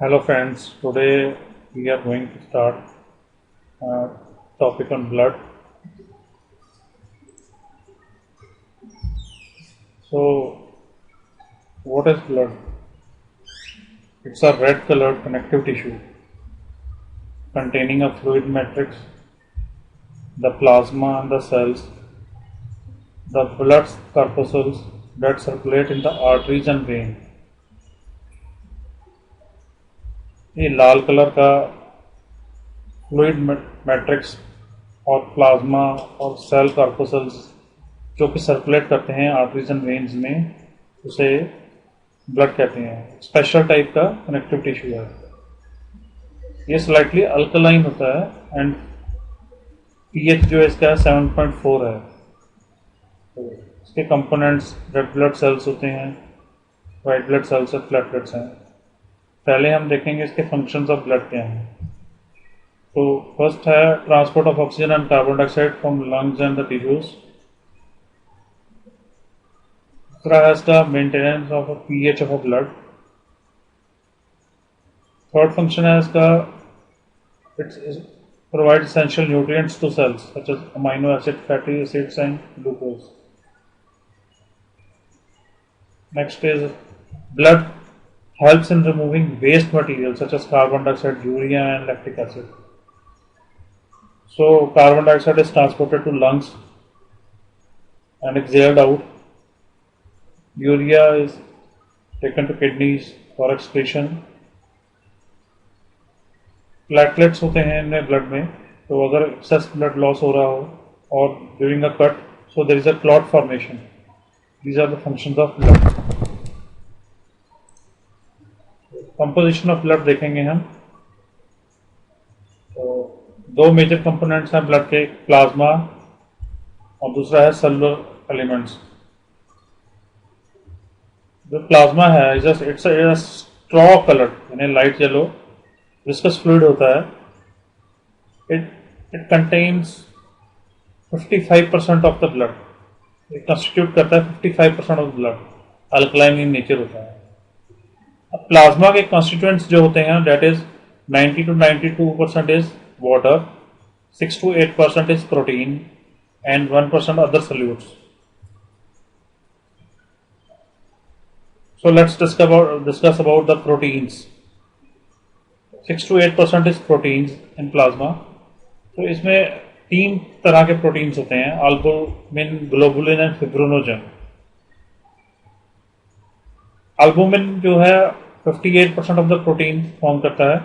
Hello friends, today we are going to start a topic on blood. So, what is blood? It's a red colored connective tissue containing a fluid matrix, the plasma and the cells, the blood corpuscles that circulate in the arteries and veins. ये लाल colour का fluid matrix और plasma और cell corpuscles जो कि circulate करते हैं arteries and veins में, उसे ब्लड कहते हैं। स्पेशल टाइप का कनेक्टिव टिश्यू है। ये स्लाइटली अल्कलाइन होता है एंड पीएच जो है इसका 7.4 है। तो इसके कंपोनेंट्स रेड ब्लड सेल्स होते हैं, वाइट ब्लड सेल्स और प्लेटलेट्स हैं। पहले हम देखेंगे इसके फंक्शंस ऑफ ब्लड क्या हैं। तो फर्स्ट है transport of oxygen and carbon dioxide from lungs and the tissues. दूसरा है इसका maintenance of pH of blood. Third function है इसका it's provide essential nutrients to cells such as amino acid, fatty acids and glucose. Next is blood helps in removing waste material such as carbon dioxide, urea and lactic acid. So carbon dioxide is transported to lungs and exhaled out. Urea is taken to kidneys for excretion. Platelets होते हैं इनमें blood में, तो अगर excess blood loss हो रहा हो और during a cut, so there is a clot formation. These are the functions of blood. Composition of blood देखेंगे हम। तो दो मेजर कंपोनेंट्स हैं ब्लड के, प्लाज्मा और दूसरा है सेलुलर एलिमेंट्स। जो प्लाज्मा है इट्स स्ट्रॉ कलर्ड यानी लाइट येलो विस्कस फ्लूइड होता है। It contains 55% of the blood. It constitute करता है 55% of blood. Alkaline in nature होता है। प्लाज्मा के कॉन्स्टिट्यूएंट्स जो होते हैं that is 90 to 92% is water, 6 to 8% is protein and 1% other solutes. So let's discuss about the proteins. 6 to 8% is proteins in plasma. तो इसमें तीन तरह के प्रोटीन्स होते हैं, albumin, globulin and fibrinogen. Albumin जो है 58% ऑफ द प्रोटीन फॉर्म करता है,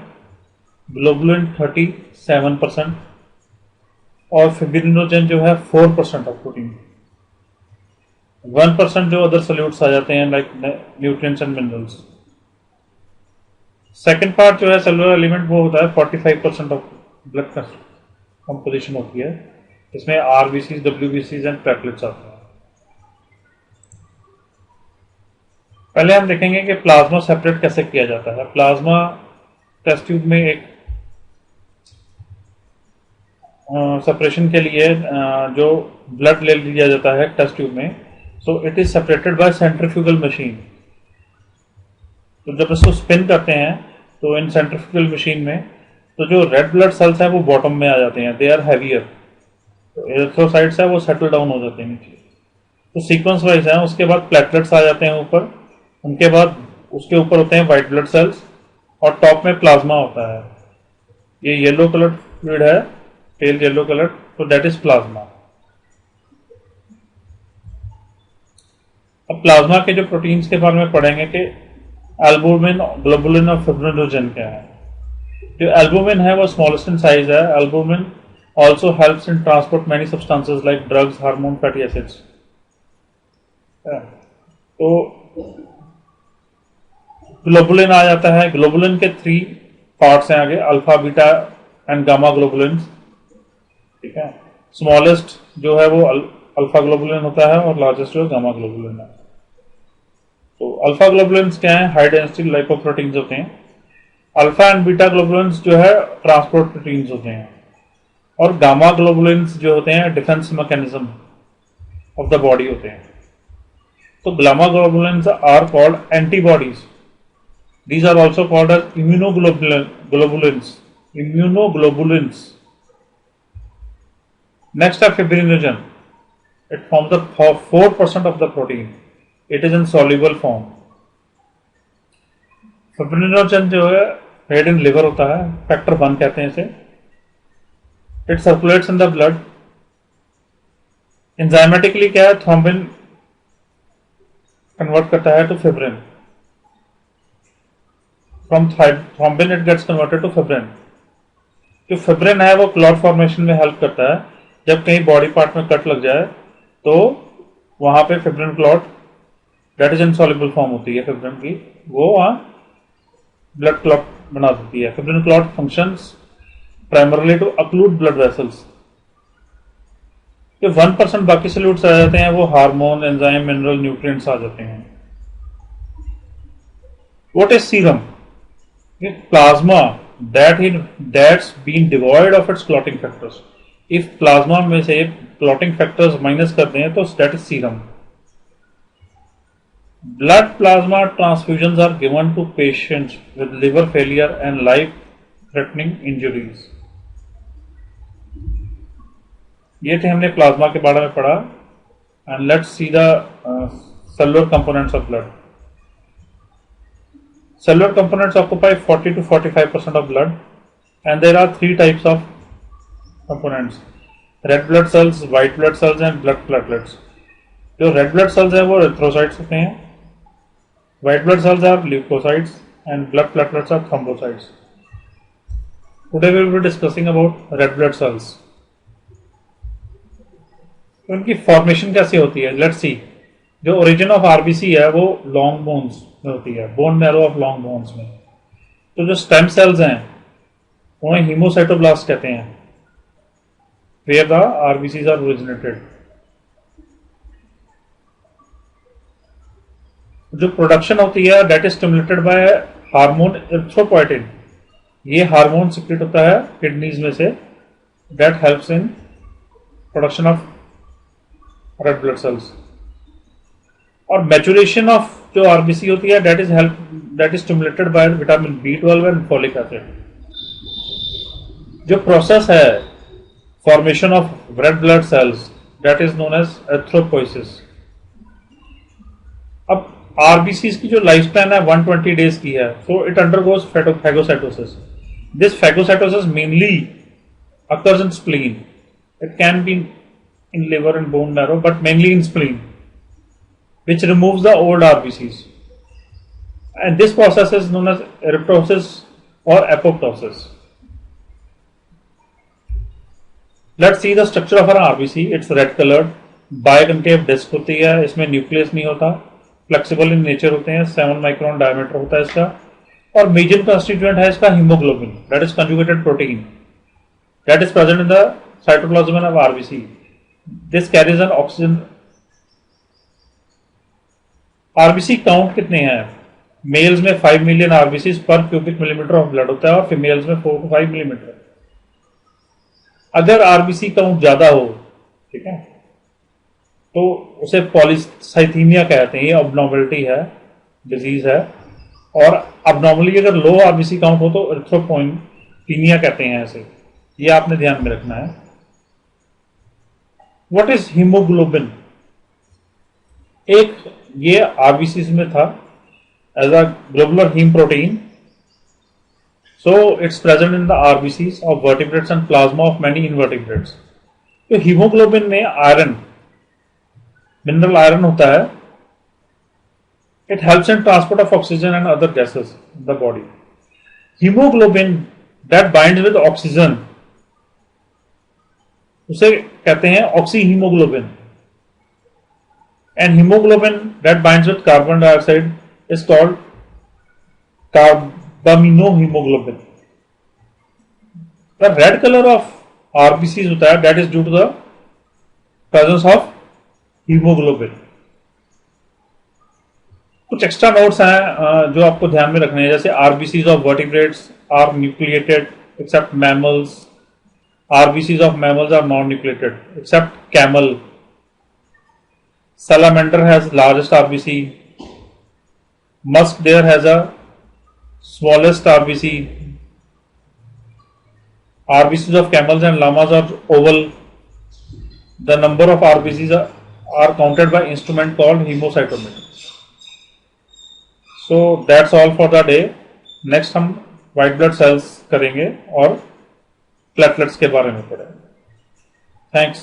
ग्लोबुलिन 37% और फिब्रिनोजन जो है 4% ऑफ प्रोटीन। 1% जो अदर सॉल्यूट्स आ जाते हैं like nutrients and minerals. Second part जो है सेलुलर एलिमेंट वो होता है 45% ऑफ ब्लड कंपोजिशन होती है। इसमें आरबीसीज, डब्ल्यूबीसीज एंड प्लेटलेट्स आते हैं। पहले हम देखेंगे कि प्लाज्मा सेपरेट कैसे किया जाता है। प्लाज्मा टेस्ट ट्यूब में एक सेपरेशन के लिए जो ब्लड ले लिया जाता है टेस्ट ट्यूब में, so it is separated by centrifugal machine. तो जब इसको स्पिन करते हैं तो इन सेंट्रीफ्यूगल मशीन में तो जो रेड ब्लड सेल्स हैं वो बॉटम में आ जाते हैं, दे आर हैवियर। तो एरिथ्रोसाइट्स है वो सेटल डाउन हो जाते हैं नीचे। तो सीक्वेंस वाइज है। उसके बाद प्लेटलेट्स आ जाते हैं ऊपर, उनके बाद उसके ऊपर होते हैं व्हाइट ब्लड सेल्स और टॉप में प्लाज्मा होता है। ये येलो कलर फ्लूइड है, पेल येलो कलर, तो दैट इज प्लाज्मा। अब प्लाज्मा के जो प्रोटीन्स के बारे में पढ़ेंगे कि एल्बुमिन, ग्लोबुलिन और फिब्रिनोजन क्या है। जो एल्बुमिन है वो स्मॉलेस्ट इन साइज है। Albumin also helps in transport many substances like drugs, hormone, fatty acids. तो ग्लोबुलिन आ जाता है। ग्लोबुलिन के 3 पार्ट्स हैं आगे, alpha, beta and gamma globulin. ठीक है। स्मॉलेस्ट जो है वो अल्फा ग्लोबुलिन होता है और लार्जेस्ट जो है गामा ग्लोबुलिन है। तो अल्फा ग्लोबुलिन क्या है? हाई डेंसिटी लाइपोप्रोटीन्स होते हैं। अल्फा एंड बीटा ग्लोबुलिन जो है ट्रांसपोर्ट प्रोटीन्स होते हैं और गामा ग्लोबुलिन जो होते हैं defence mechanism of the body होते हैं। तो gamma globulin are called antibodies These are also called as immunoglobulins. Immunoglobulins. Next है fibrinogen. It forms the 4% of the protein. It is in soluble form. Fibrinogen जो है made in liver होता है, factor 1 कहते हैं इसे. It circulates in the blood. Enzymatically क्या है, thrombin convert करता है to fibrin. From thrombin it gets converted to fibrin. जो फिब्रिन है वो क्लॉट फॉर्मेशन में हेल्प करता है. जब कहीं बॉडी पार्ट में कट लग जाए तो वहां पे fibrin clot that is insoluble form होती है फिब्रिन की, वो वहां ब्लड क्लॉट बना देती है. Fibrin clot functions primarily to occlude blood vessels. जो 1% बाकी सॉल्यूट्स आ जाते हैं वो हार्मोन, एंजाइम, मिनरल, न्यूट्रिएंट्स आ जाते हैं. What is serum? Plasma that's been devoid of its clotting factors. If plasma में से clotting factors माइनस कर दें तो that is serum. Blood plasma transfusions are given to patients with liver failure and life-threatening injuries. ये थे हमने plasma के बारे में पढ़ा. And let's see the cellular components of blood. Cellular components occupy 40 to 45% of blood, and there are 3 types of components: red blood cells, white blood cells, and blood platelets. जो red blood cells है वो erythrocytes होते हैं, white blood cells are leukocytes, and blood platelets are thrombocytes. Today we will be discussing about red blood cells. तो इनकी formation कैसे होती है? Let's see. जो ओरिजिन ऑफ आरबीसी है वो लॉन्ग बोन्स में होती है, bone marrow of long bones में. तो जो स्टेम सेल्स हैं उन्हें हीमोसाइटोब्लास्ट कहते हैं, where the RBCs are originated. जो प्रोडक्शन होती है that is stimulated by hormone erythropoietin. ये हार्मोन सिक्रेट होता है किडनीज में से, that helps in production of red blood cells. और मैचुरेशन ऑफ जो आरबीसी होती है that is stimulated by vitamin B12 and folic acid. जो प्रोसेस है formation of red blood cells that is known as erythropoiesis. अब RBC की जो life span है 120 डेज की है, so it undergoes phagocytosis. This phagocytosis mainly occurs in spleen. It can be in liver and bone marrow, but mainly in spleen, which removes the old RBCs. And this process is known as erythrosis or apoptosis. Let's see the structure of an RBC. It's red colored, biconcave disc होती है, इसमें nucleus नहीं होता, flexible in nature होते हैं, 7 micron diameter होता है इसका, और मेजर कंस्टिट्यूएंट है इसका haemoglobin, that is conjugated protein, that is present in the cytoplasm of RBC. This carries N oxygen. RBC count कितने हैं? मेल्स में 5 मिलियन आरबीसी पर क्यूबिक मिलीमीटर ऑफ ब्लड होता है और फीमेल्स में 4 to 5 मिलीमीटर. अगर आरबीसी काउंट ज्यादा हो, ठीक है, तो उसे पॉलीसाइथीमिया कहते हैं. ये अबनॉर्मलिटी है, डिजीज है. और अबनॉर्मली अगर लो आरबीसी काउंट हो तो एरिथ्रोपोइटीमिया कहते हैं ऐसे. ये आपने ध्यान में रखना है. What is hemoglobin? एक ये आरबीसी में था as a globular heme protein, so it's present in the RBCs of vertebrates and plasma of many invertebrates. तो हीमोग्लोबिन में आयरन, मिनरल आयरन होता है. It helps in transport of oxygen and other gases in the body. Hemoglobin that binds with oxygen उसे कहते हैं oxyhemoglobin. And hemoglobin that binds with carbon dioxide is called carbaminohemoglobin. The red color of RBCs होता है that is due to the presence of hemoglobin. कुछ extra notes हैं जो आपको ध्यान में रखने हैं, जैसे RBCs of vertebrates are nucleated except mammals. RBCs of mammals are non nucleated except camel. Salamander has largest RBC. Musk deer has a smallest RBCs of camels and llamas are oval. The number of RBCs are counted by instrument called hemocytometer. So that's all for the day. Next हम white blood cells करेंगे और platelets के बारे में पढ़ेंगे. Thanks.